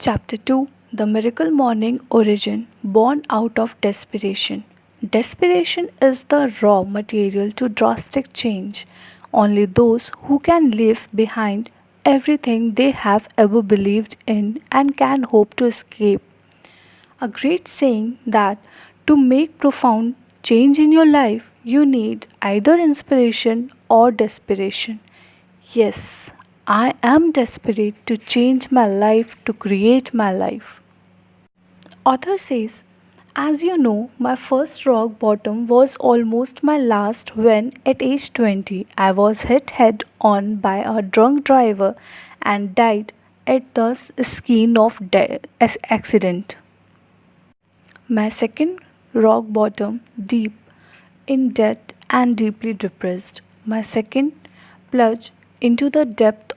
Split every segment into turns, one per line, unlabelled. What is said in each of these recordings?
Chapter 2, The Miracle Morning Origin, Born Out of Desperation. Desperation is the raw material to drastic change. Only those who can leave behind everything they have ever believed in and can hope to escape. A great saying that to make profound change in your life, you need either inspiration or desperation. Yes, I am desperate to change my life, to create my life. Author says, as you know, my first rock bottom was almost my last when, at age 20, I was hit head on by a drunk driver and died at the scene of accident. My second rock bottom, deep in debt and deeply depressed. My second plunge into the depth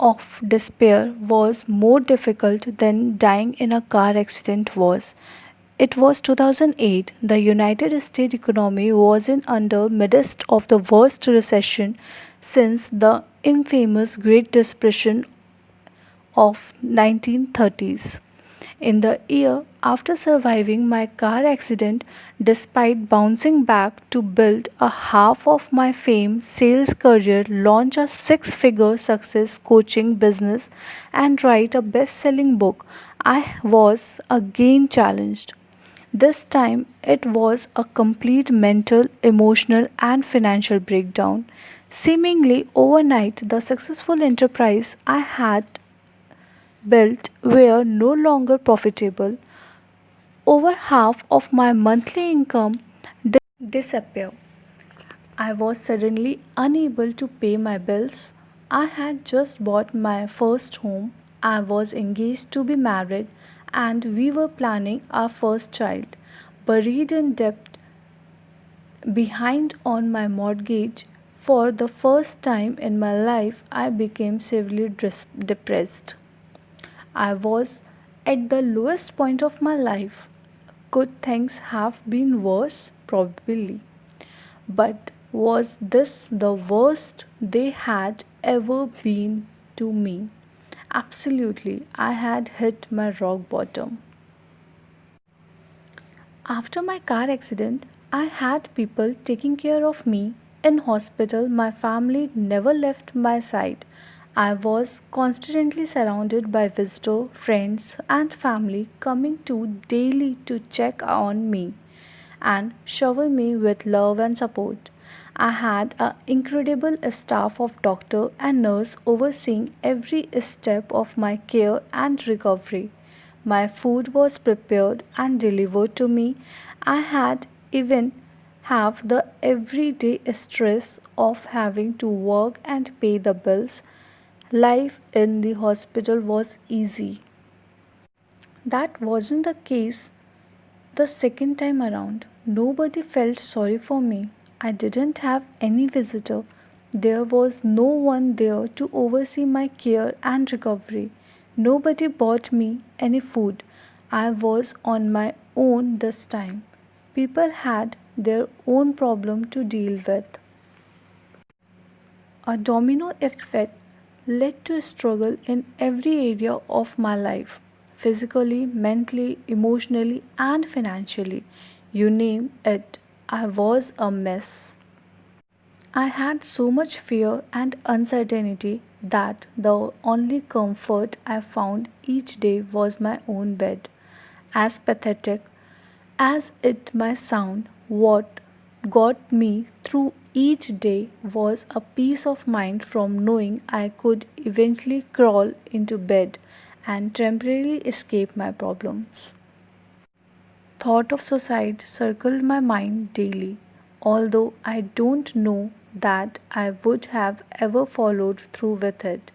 of despair was more difficult than dying in a car accident was. It was 2008. The United States economy was in under midst of the worst recession since the infamous Great Depression of 1930s. In the year after surviving my car accident, despite bouncing back to build a half of my fame sales career, launch a six-figure success coaching business, and write a best-selling book, I was again challenged. This time it was a complete mental, emotional, and financial breakdown. Seemingly overnight, the successful enterprise I had built were no longer profitable. Over half of my monthly income disappeared. I was suddenly unable to pay my bills. I had just bought my first home. I was engaged to be married and we were planning our first child. Buried in debt, behind on my mortgage, for the first time in my life, I became severely depressed. I was at the lowest point of my life. Could things have been worse? Probably. But was this the worst they had ever been to me? Absolutely. I had hit my rock bottom. After my car accident, I had people taking care of me. In hospital, my family never left my side. I was constantly surrounded by visitors, friends, and family coming to daily to check on me and shower me with love and support. I had an incredible staff of doctor and nurse overseeing every step of my care and recovery. My food was prepared and delivered to me. I had even have the everyday stress of having to work and pay the bills. Life in the hospital was easy. That wasn't the case the second time around. Nobody felt sorry for me. I didn't have any visitor. There was no one there to oversee my care and recovery. Nobody bought me any food. I was on my own this time. People had their own problem to deal with. A domino effect led to a struggle in every area of my life, physically, mentally, emotionally, and financially. You name it, I was a mess. I had so much fear and uncertainty that the only comfort I found each day was my own bed. As pathetic as it might sound, what got me through each day was a peace of mind from knowing I could eventually crawl into bed and temporarily escape my problems. Thought of suicide circled my mind daily, although I don't know that I would have ever followed through with it.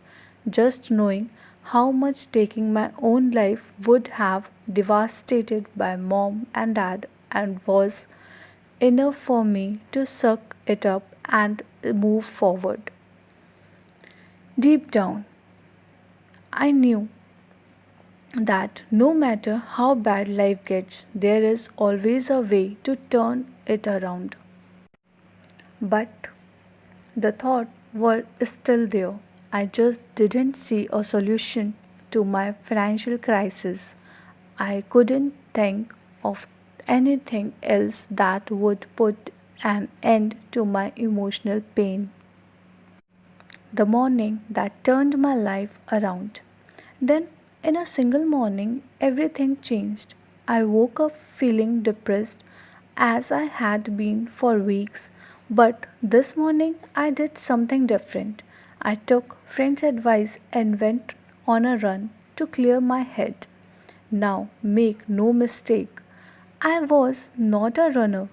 Just knowing how much taking my own life would have devastated my mom and dad and was enough for me to suck it up and move forward. Deep down, I knew that no matter how bad life gets, there is always a way to turn it around. But the thought were still there. I just didn't see a solution to my financial crisis. I couldn't think of anything else that would put an end to my emotional pain. The morning that turned my life around. Then, in a single morning, everything changed. I woke up feeling depressed as I had been for weeks, but this morning I did something different. I took friends' advice and went on a run to clear my head. Now, make no mistake, I was not a runner.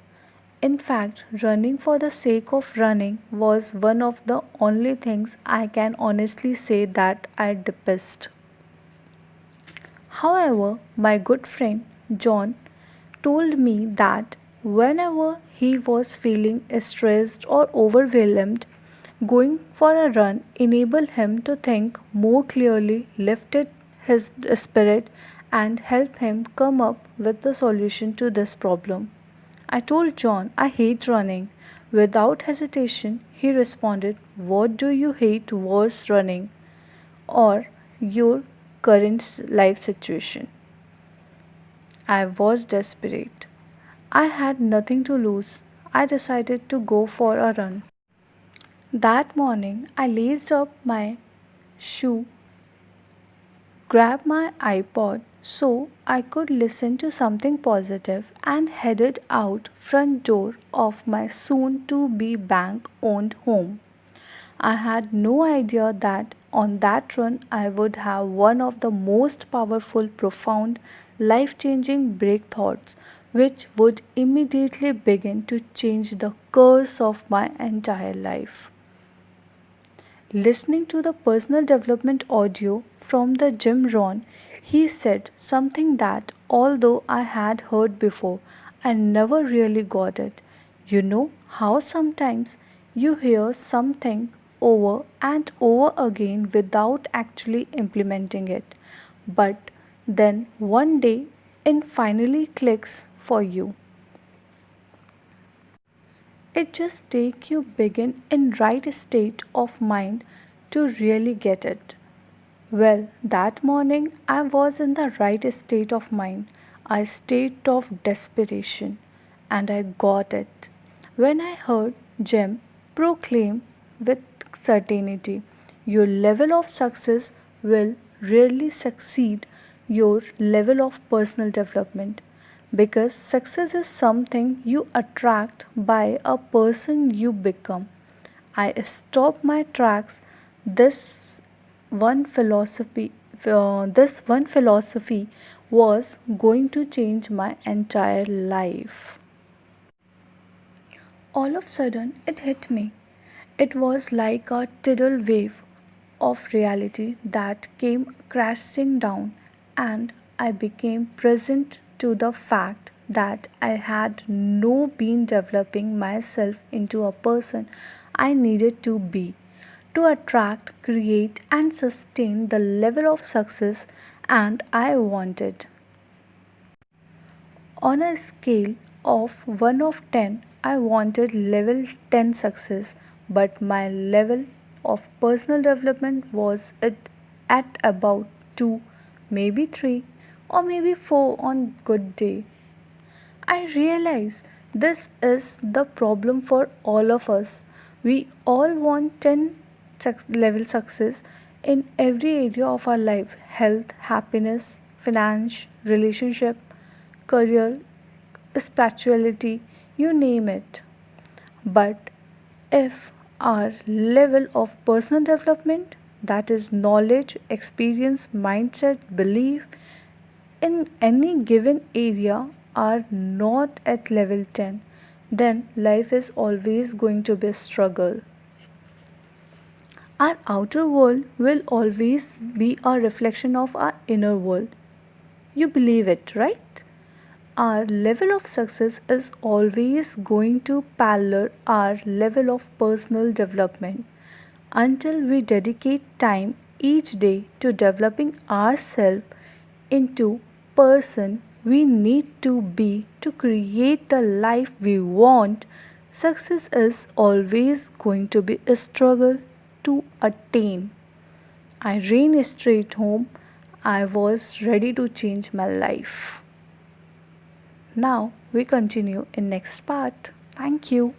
In fact, running for the sake of running was one of the only things I can honestly say that I detest. However, my good friend John told me that whenever he was feeling stressed or overwhelmed, going for a run enabled him to think more clearly, lifted his spirit, and helped him come up with the solution to this problem. I told John I hate running. Without hesitation, he responded, "What do you hate worse, running or your current life situation?" I was desperate. I had nothing to lose. I decided to go for a run. That morning, I laced up my shoe, grabbed my iPod so I could listen to something positive, and headed out front door of my soon to be bank owned home. I had no idea that on that run I would have one of the most powerful, profound, life changing breakthroughs, which would immediately begin to change the course of my entire life. Listening to the personal development audio from the Jim Rohn, he said something that, although I had heard before, I never really got it. You know how sometimes you hear something over and over again without actually implementing it, but then one day it finally clicks for you. It just takes you begin in right state of mind to really get it. Well, that morning I was in the right state of mind, a state of desperation, and I got it. When I heard Jim proclaim with certainty, "Your level of success will rarely succeed your level of personal development, because success is something you attract by a person you become." I stopped my tracks. This this one philosophy was going to change my entire life. All of a sudden, it hit me. It was like a tidal wave of reality that came crashing down, and I became present to the fact that I had no been developing myself into a person I needed to be to attract, create, and sustain the level of success and I wanted. On a scale of 1 of 10, I wanted level 10 success, but my level of personal development was at about 2, maybe 3, or maybe 4 on good day. I realize this is the problem for all of us. We all want 10 level success in every area of our life: health, happiness, finance, relationship, career, spirituality, you name it. But if our level of personal development, that is knowledge, experience, mindset, belief in any given area, are not at level 10, then life is always going to be a struggle. Our outer world will always be a reflection of our inner world. You believe it, right? Our level of success is always going to parallel our level of personal development. Until we dedicate time each day to developing ourselves into person we need to be to create the life we want, success is always going to be a struggle to attain. I ran straight home. I was ready to change my life. Now we continue in next part. Thank you.